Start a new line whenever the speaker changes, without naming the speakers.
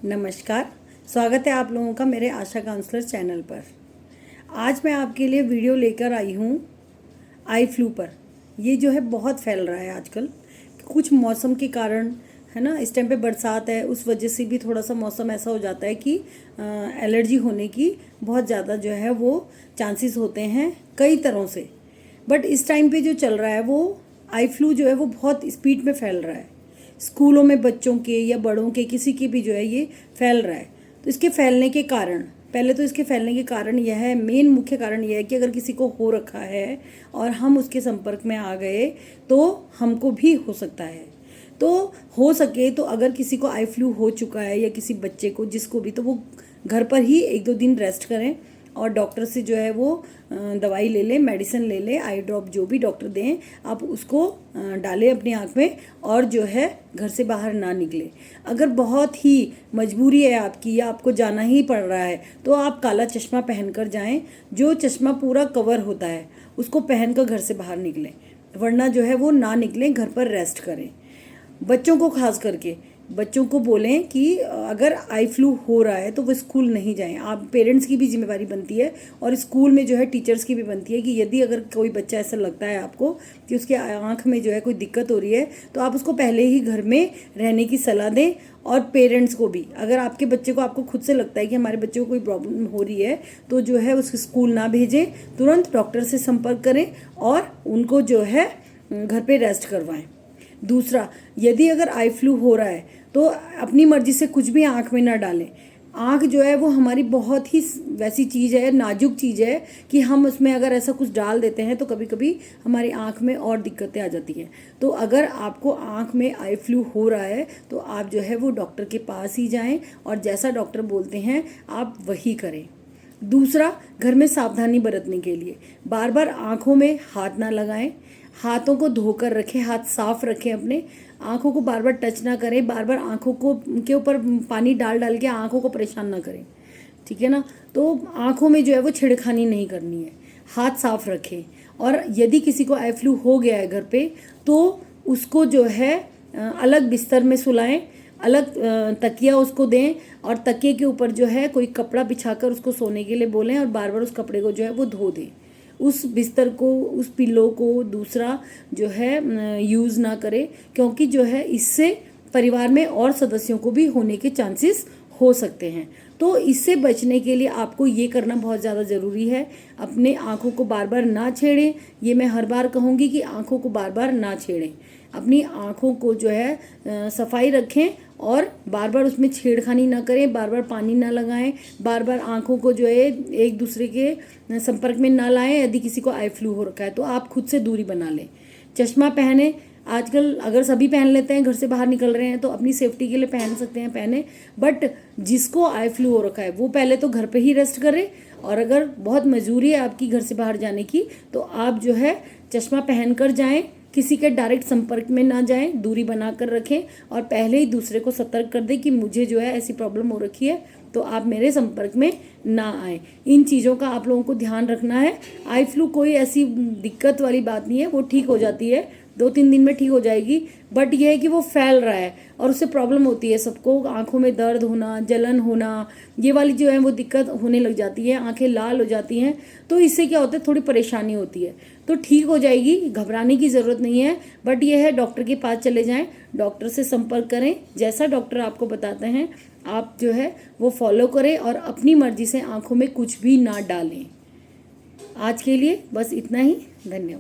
नमस्कार, स्वागत है आप लोगों का मेरे आशा काउंसलर चैनल पर। आज मैं आपके लिए वीडियो लेकर आई हूँ आई फ्लू पर। ये जो है बहुत फैल रहा है आजकल, कुछ मौसम के कारण, है ना। इस टाइम पे बरसात है, उस वजह से भी थोड़ा सा मौसम ऐसा हो जाता है कि एलर्जी होने की बहुत ज़्यादा जो है वो चांसेस होते हैं कई तरह से। बट इस टाइम पे जो चल रहा है वो आई फ्लू जो है वो बहुत स्पीड में फैल रहा है। स्कूलों में बच्चों के या बड़ों के किसी के भी जो है ये फैल रहा है। तो इसके फैलने के कारण, पहले तो इसके फैलने के कारण यह है, मेन मुख्य कारण यह है कि अगर किसी को हो रखा है और हम उसके संपर्क में आ गए तो हमको भी हो सकता है। तो हो सके तो अगर किसी को आई फ्लू हो चुका है या किसी बच्चे को, जिसको भी, तो वो घर पर ही 1-2 दिन रेस्ट करें और डॉक्टर से जो है वो दवाई ले लें, मेडिसिन ले लें, आई ड्रॉप जो भी डॉक्टर दें आप उसको डालें अपनी आँख में और जो है घर से बाहर ना निकले। अगर बहुत ही मजबूरी है आपकी या आपको जाना ही पड़ रहा है तो आप काला चश्मा पहन कर जाएँ, जो चश्मा पूरा कवर होता है उसको पहन कर घर से बाहर निकलें, वरना जो है वो ना निकलें, घर पर रेस्ट करें। बच्चों को खास करके बच्चों को बोलें कि अगर आई फ्लू हो रहा है तो वो स्कूल नहीं जाएं। आप पेरेंट्स की भी जिम्मेवारी बनती है और स्कूल में जो है टीचर्स की भी बनती है कि यदि अगर कोई बच्चा ऐसा लगता है आपको कि उसके आँख में जो है कोई दिक्कत हो रही है तो आप उसको पहले ही घर में रहने की सलाह दें। और पेरेंट्स को भी, अगर आपके बच्चे को, आपको खुद से लगता है कि हमारे बच्चे को कोई प्रॉब्लम हो रही है तो जो है उसको स्कूल ना भेजें, तुरंत डॉक्टर से संपर्क करें और उनको जो है घर पे रेस्ट करवाएं। दूसरा, यदि अगर आई फ्लू हो रहा है तो अपनी मर्जी से कुछ भी आँख में ना डालें। आँख जो है वो हमारी बहुत ही वैसी चीज़ है, नाजुक चीज़ है कि हम उसमें अगर ऐसा कुछ डाल देते हैं तो कभी कभी हमारी आँख में और दिक्कतें आ जाती हैं। तो अगर आपको आँख में आई फ्लू हो रहा है तो आप जो है वो डॉक्टर के पास ही जाएं और जैसा डॉक्टर बोलते हैं आप वही करें। दूसरा, घर में सावधानी बरतने के लिए बार बार आँखों में हाथ ना लगाएं, हाथों को धोकर रखें, हाथ साफ रखें, अपने आँखों को बार बार टच ना करें, बार बार आँखों को के ऊपर पानी डाल डाल के आँखों को परेशान ना करें, ठीक है ना। तो आँखों में जो है वो छेड़खानी नहीं करनी है, हाथ साफ रखें। और यदि किसी को आई फ्लू हो गया है घर पे तो उसको जो है अलग बिस्तर में सुलाएं, अलग तकिया उसको दें और तकिए के ऊपर जो है कोई कपड़ा बिछाकर उसको सोने के लिए बोलें और बार बार उस कपड़े को जो है वो धो दें। उस बिस्तर को, उस पिल्लो को दूसरा जो है यूज़ ना करें, क्योंकि जो है इससे परिवार में और सदस्यों को भी होने के चांसेस हो सकते हैं। तो इससे बचने के लिए आपको ये करना बहुत ज़्यादा ज़रूरी है, अपने आँखों को बार बार ना छेड़ें। ये मैं हर बार कहूँगी कि आँखों को बार बार ना छेड़ें, अपनी आँखों को जो है सफाई रखें और बार बार उसमें छेड़खानी ना करें, बार बार पानी ना लगाएं, बार बार आँखों को जो है एक दूसरे के संपर्क में ना लाएं। यदि किसी को आई फ्लू हो रखा है तो आप खुद से दूरी बना लें। चश्मा पहने, आजकल अगर सभी पहन लेते हैं, घर से बाहर निकल रहे हैं तो अपनी सेफ्टी के लिए पहन सकते हैं, पहने। बट जिसको आई फ्लू हो रखा है वो पहले तो घर पे ही रेस्ट करे और अगर बहुत मजबूरी है आपकी घर से बाहर जाने की तो आप जो है चश्मा पहन कर जाएं, किसी के डायरेक्ट संपर्क में ना जाएं, दूरी बना कर रखें और पहले ही दूसरे को सतर्क कर दें कि मुझे जो है ऐसी प्रॉब्लम हो रखी है तो आप मेरे संपर्क में ना आएँ। इन चीज़ों का आप लोगों को ध्यान रखना है। आई फ्लू कोई ऐसी दिक्कत वाली बात नहीं है, वो ठीक हो जाती है, 2-3 दिन में ठीक हो जाएगी। बट यह है कि वो फैल रहा है और उससे प्रॉब्लम होती है सबको, आंखों में दर्द होना, जलन होना, ये वाली जो है वो दिक्कत होने लग जाती है, आंखें लाल हो जाती हैं। तो इससे क्या होता है, थोड़ी परेशानी होती है। तो ठीक हो जाएगी, घबराने की ज़रूरत नहीं है। बट ये है, डॉक्टर के पास चले जाएं, डॉक्टर से संपर्क करें, जैसा डॉक्टर आपको बताते हैं आप जो है वो फॉलो करें और अपनी मर्जी से आंखों में कुछ भी ना डालें। आज के लिए बस इतना ही, धन्यवाद।